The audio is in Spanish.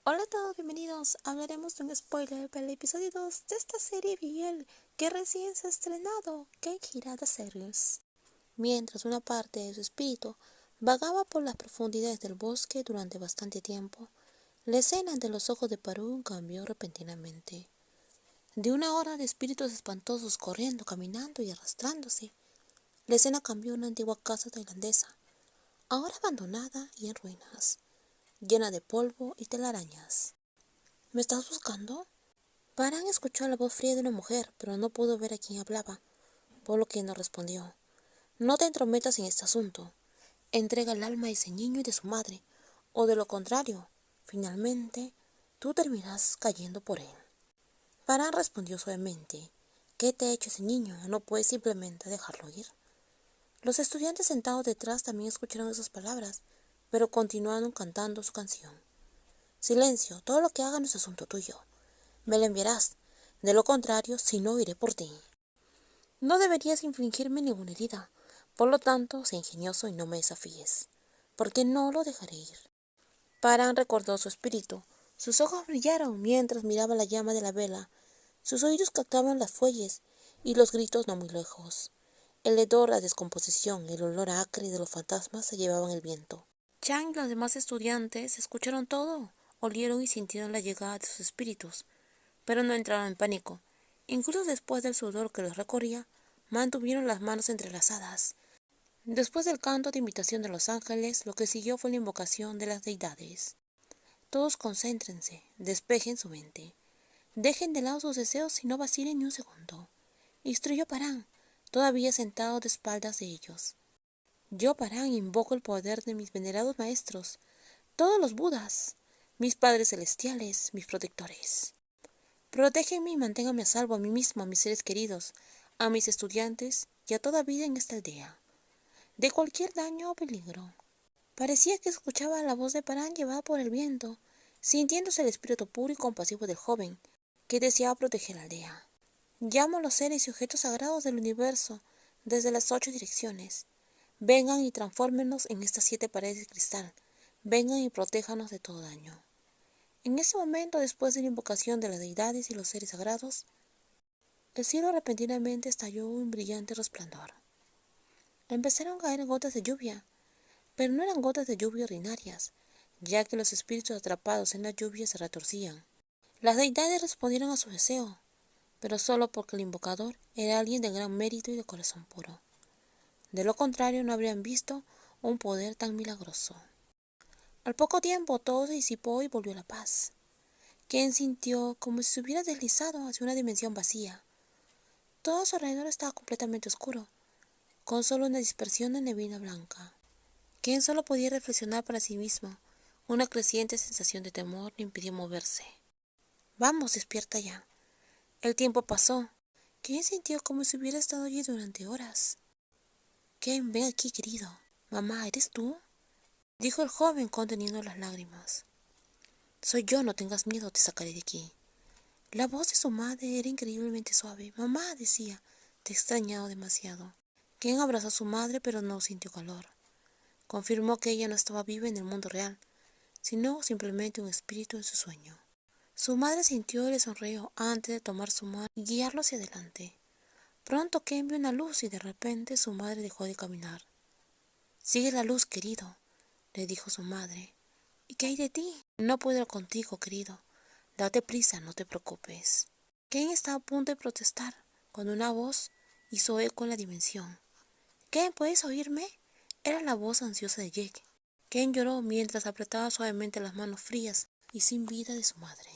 Hola a todos, bienvenidos. Hablaremos de un spoiler para el episodio 2 de esta serie BL que recién se ha estrenado, Kenhirada Series. Mientras una parte de su espíritu vagaba por las profundidades del bosque durante bastante tiempo, la escena ante los ojos de Parun cambió repentinamente. De una hora de espíritus espantosos corriendo, caminando y arrastrándose, la escena cambió a una antigua casa tailandesa, ahora abandonada y en ruinas, llena de polvo y telarañas. ¿Me estás buscando? Parán escuchó la voz fría de una mujer, pero no pudo ver a quién hablaba, por lo que no respondió. No te entrometas en este asunto. Entrega el alma de ese niño y de su madre, o de lo contrario, finalmente, tú terminarás cayendo por él. Parán respondió suavemente. ¿Qué te ha hecho ese niño? No puedes simplemente dejarlo ir. Los estudiantes sentados detrás también escucharon esas palabras, pero continuaron cantando su canción. Silencio, todo lo que haga no es asunto tuyo. Me la enviarás. De lo contrario, si no, iré por ti. No deberías infligirme ninguna herida. Por lo tanto, sé ingenioso y no me desafíes, porque no lo dejaré ir. Parán recordó su espíritu. Sus ojos brillaron mientras miraba la llama de la vela. Sus oídos captaban las fuelles y los gritos no muy lejos. El hedor, la descomposición, el olor acre de los fantasmas se llevaban el viento. Chang y los demás estudiantes escucharon todo, olieron y sintieron la llegada de sus espíritus, pero no entraron en pánico. Incluso después del sudor que los recorría, mantuvieron las manos entrelazadas. Después del canto de invitación de los ángeles, lo que siguió fue la invocación de las deidades. Todos concéntrense, despejen su mente. Dejen de lado sus deseos y no vacilen ni un segundo. Instruyó Parán, todavía sentado de espaldas de ellos. Yo, Parán, invoco el poder de mis venerados maestros, todos los Budas, mis padres celestiales, mis protectores. Protégenme y manténganme a salvo a mí mismo, a mis seres queridos, a mis estudiantes y a toda vida en esta aldea, de cualquier daño o peligro. Parecía que escuchaba la voz de Parán llevada por el viento, sintiéndose el espíritu puro y compasivo del joven, que deseaba proteger la aldea. Llamo a los seres y objetos sagrados del universo, desde las 8 direcciones. Vengan y transfórmenos en estas 7 paredes de cristal. Vengan y protéjanos de todo daño. En ese momento, después de la invocación de las deidades y los seres sagrados, el cielo repentinamente estalló en brillante resplandor. Empezaron a caer gotas de lluvia, pero no eran gotas de lluvia ordinarias, ya que los espíritus atrapados en la lluvia se retorcían. Las deidades respondieron a su deseo, pero solo porque el invocador era alguien de gran mérito y de corazón puro. De lo contrario, no habrían visto un poder tan milagroso. Al poco tiempo todo se disipó y volvió la paz. Ken sintió como si se hubiera deslizado hacia una dimensión vacía. Todo a su alrededor estaba completamente oscuro, con solo una dispersión de neblina blanca. Ken solo podía reflexionar para sí mismo. Una creciente sensación de temor le impidió moverse. Vamos, despierta ya. El tiempo pasó. Ken sintió como si hubiera estado allí durante horas. Ken, ven aquí, querido. Mamá, ¿eres tú? Dijo el joven conteniendo las lágrimas. Soy yo, no tengas miedo, te sacaré de aquí. La voz de su madre era increíblemente suave. Mamá, decía, te he extrañado demasiado. Ken abrazó a su madre, pero no sintió calor. Confirmó que ella no estaba viva en el mundo real, sino simplemente un espíritu en su sueño. Su madre sintió y le sonrió antes de tomar su mano y guiarlo hacia adelante. Pronto Ken vio una luz y de repente su madre dejó de caminar. Sigue la luz, querido, le dijo su madre. ¿Y qué hay de ti? No puedo ir contigo, querido. Date prisa, no te preocupes. Ken estaba a punto de protestar cuando una voz hizo eco en la dimensión. Ken, ¿puedes oírme? Era la voz ansiosa de Jake. Ken lloró mientras apretaba suavemente las manos frías y sin vida de su madre.